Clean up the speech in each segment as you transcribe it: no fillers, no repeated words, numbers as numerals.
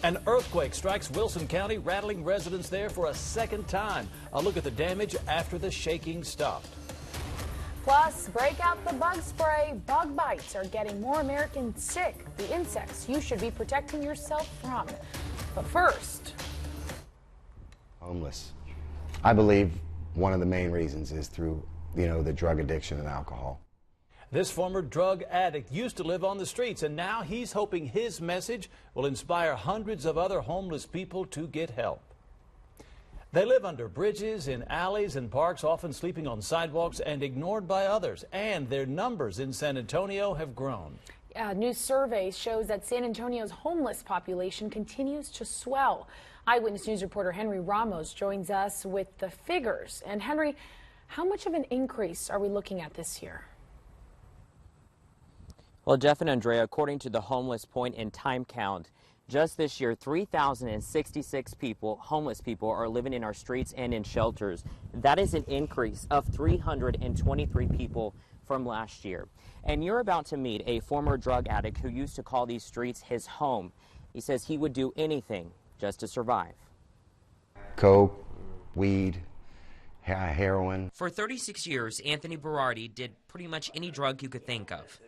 An earthquake strikes Wilson County, rattling residents there for a second time. A look at the damage after the shaking stopped. Plus, break out the bug spray. Bug bites are getting more Americans sick. The insects you should be protecting yourself from. But first, homeless. I believe one of the main reasons is through, the drug addiction and alcohol. This former drug addict used to live on the streets, and now he's hoping his message will inspire hundreds of other homeless people to get help. They live under bridges, in alleys and parks, often sleeping on sidewalks and ignored by others. And their numbers in San Antonio have grown. A new survey shows that San Antonio's homeless population continues to swell. Eyewitness News reporter Henry Ramos joins us with the figures. And Henry, how much of an increase are we looking at this year? Well, Jeff and Andrea, according to the Homeless Point and Time Count, just this year, 3,066 homeless people, are living in our streets and in shelters. That is an increase of 323 people from last year. And you're about to meet a former drug addict who used to call these streets his home. He says he would do anything just to survive. Coke, weed, heroin. For 36 years, Anthony Berardi did pretty much any drug you could think of.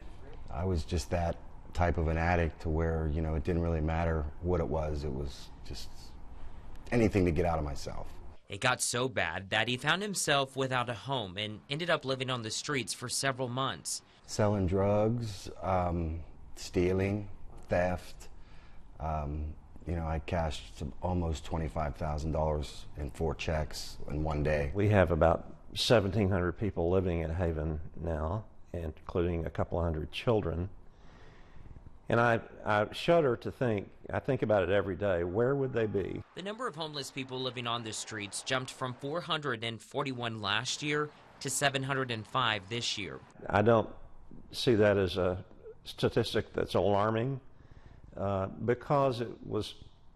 I was just that type of an addict to where, it didn't really matter what it was just anything to get out of myself. It got so bad that he found himself without a home and ended up living on the streets for several months. Selling drugs, stealing, theft. I cashed almost $25,000 in 4 checks in one day. We have about 1,700 people living in Haven now, including a couple hundred children. And I shudder to think, I think about it every day, where would they be? The number of homeless people living on the streets jumped from 441 last year to 705 this year. I don't see that as a statistic that's alarming because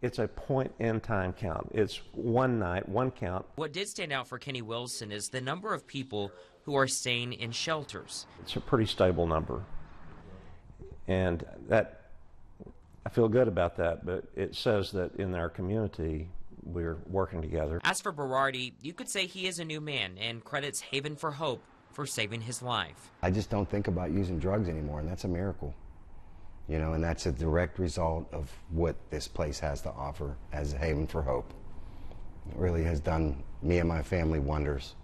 it's a point in time count. It's one night, one count. What did stand out for Kenny Wilson is the number of people who are staying in shelters. It's a pretty stable number. And that, I feel good about that, but it says that in our community, we're working together. As for Berardi, you could say he is a new man and credits Haven for Hope for saving his life. I just don't think about using drugs anymore, and that's a miracle. And that's a direct result of what this place has to offer as Haven for Hope. It really has done me and my family wonders.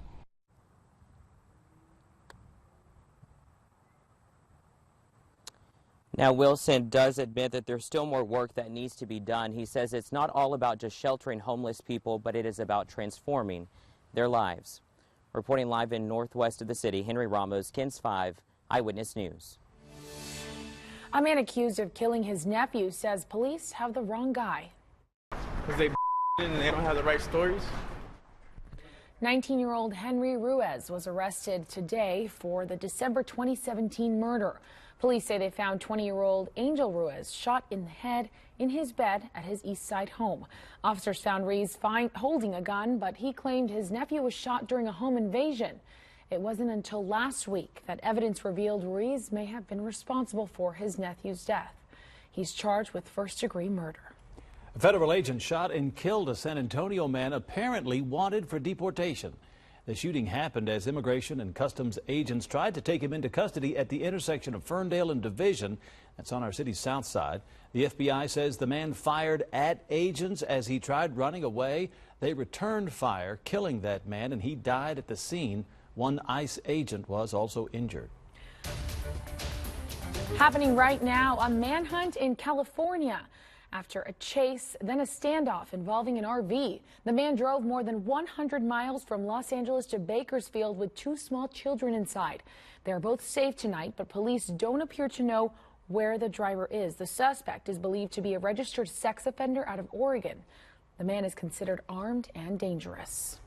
Now, Wilson does admit that there's still more work that needs to be done. He says it's not all about just sheltering homeless people, but it is about transforming their lives. Reporting live in northwest of the city, Henry Ramos, KENS 5, Eyewitness News. A man accused of killing his nephew says police have the wrong guy. Because they and they don't have the right stories. 19-year-old Henry Ruiz was arrested today for the December 2017 murder. Police say they found 20-year-old Angel Ruiz shot in the head in his bed at his East Side home. Officers found Ruiz holding a gun, but he claimed his nephew was shot during a home invasion. It wasn't until last week that evidence revealed Ruiz may have been responsible for his nephew's death. He's charged with first-degree murder. A federal agent shot and killed a San Antonio man apparently wanted for deportation. The shooting happened as Immigration and Customs agents tried to take him into custody at the intersection of Ferndale and Division. That's on our city's south side. The FBI says the man fired at agents as he tried running away. They returned fire, killing that man, and he died at the scene. One ICE agent was also injured. Happening right now, a manhunt in California. After a chase, then a standoff involving an RV. The man drove more than 100 miles from Los Angeles to Bakersfield with 2 small children inside. They are both safe tonight, but police don't appear to know where the driver is. The suspect is believed to be a registered sex offender out of Oregon. The man is considered armed and dangerous.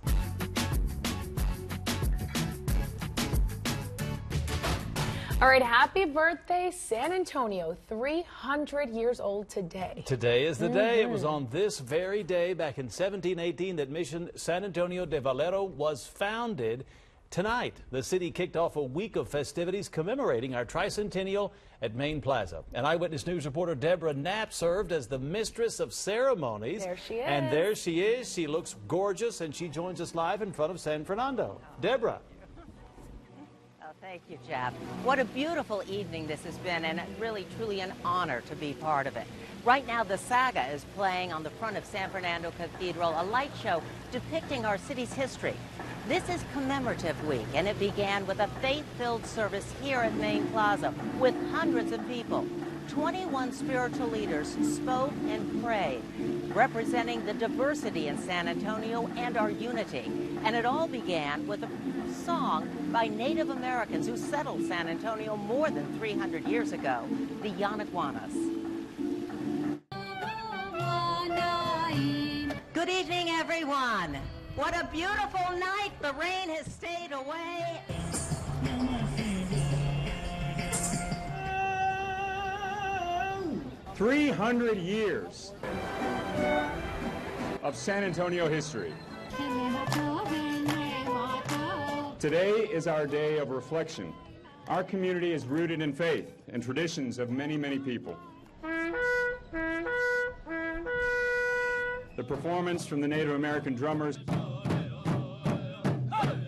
All right, happy birthday, San Antonio, 300 years old today. Today is the day. It was on this very day back in 1718 that Mission San Antonio de Valero was founded. Tonight, the city kicked off a week of festivities commemorating our tricentennial at Main Plaza. And Eyewitness News reporter Deborah Knapp served as the mistress of ceremonies. There she is. And there she is. She looks gorgeous, and she joins us live in front of San Fernando. Deborah. Thank you, Jeff. What a beautiful evening this has been, and really, truly an honor to be part of it. Right now, the Saga is playing on the front of San Fernando Cathedral, a light show depicting our city's history. This is Commemorative Week, and it began with a faith-filled service here at Main Plaza with hundreds of people. 21 spiritual leaders spoke and prayed, representing the diversity in San Antonio and our unity. And it all began with a song by Native Americans who settled San Antonio more than 300 years ago, the Yanaguanas. Good evening, everyone. What a beautiful night. The rain has stayed away. 300 years of San Antonio history. Today is our day of reflection. Our community is rooted in faith and traditions of many, many people. The performance from the Native American drummers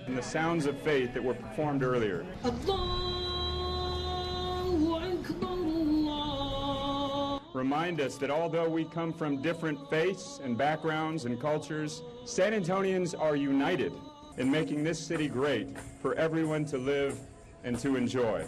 and the sounds of faith that were performed earlier. Remind us that although we come from different faiths and backgrounds and cultures, San Antonians are united in making this city great for everyone to live and to enjoy.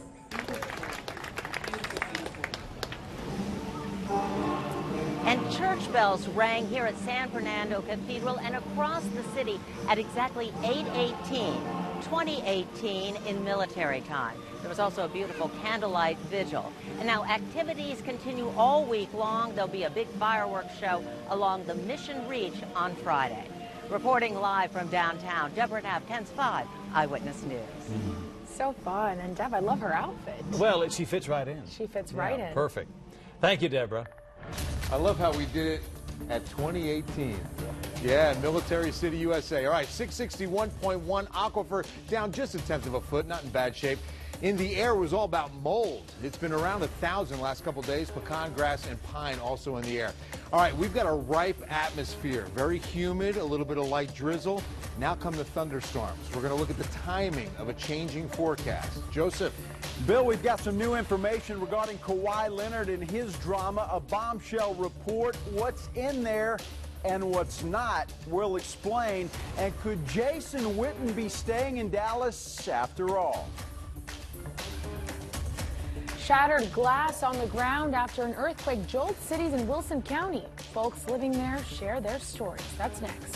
And church bells rang here at San Fernando Cathedral and across the city at exactly 8:18, 2018 in military time. There was also a beautiful candlelight vigil. And now activities continue all week long. There'll be a big fireworks show along the Mission Reach on Friday. Reporting live from downtown, Deborah Knapp, KENS 5 Eyewitness News. So fun. And Deb, I love her outfit. Well, she fits right in. She fits right in. Perfect. Thank you, Deborah. I love how we did it at 2018. Yeah, Military City, USA. All right, 661.1 Aquifer down just 1/10 of a foot, not in bad shape. In the air was all about mold. It's been around 1,000 last couple days. Pecan grass and pine also in the air. All right, we've got a ripe atmosphere. Very humid, a little bit of light drizzle. Now come the thunderstorms. We're going to look at the timing of a changing forecast. Joseph. Bill, we've got some new information regarding Kawhi Leonard and his drama, a bombshell report. What's in there and what's not, we'll explain. And could Jason Witten be staying in Dallas after all? Shattered glass on the ground after an earthquake jolts cities in Wilson County. Folks living there share their stories. That's next.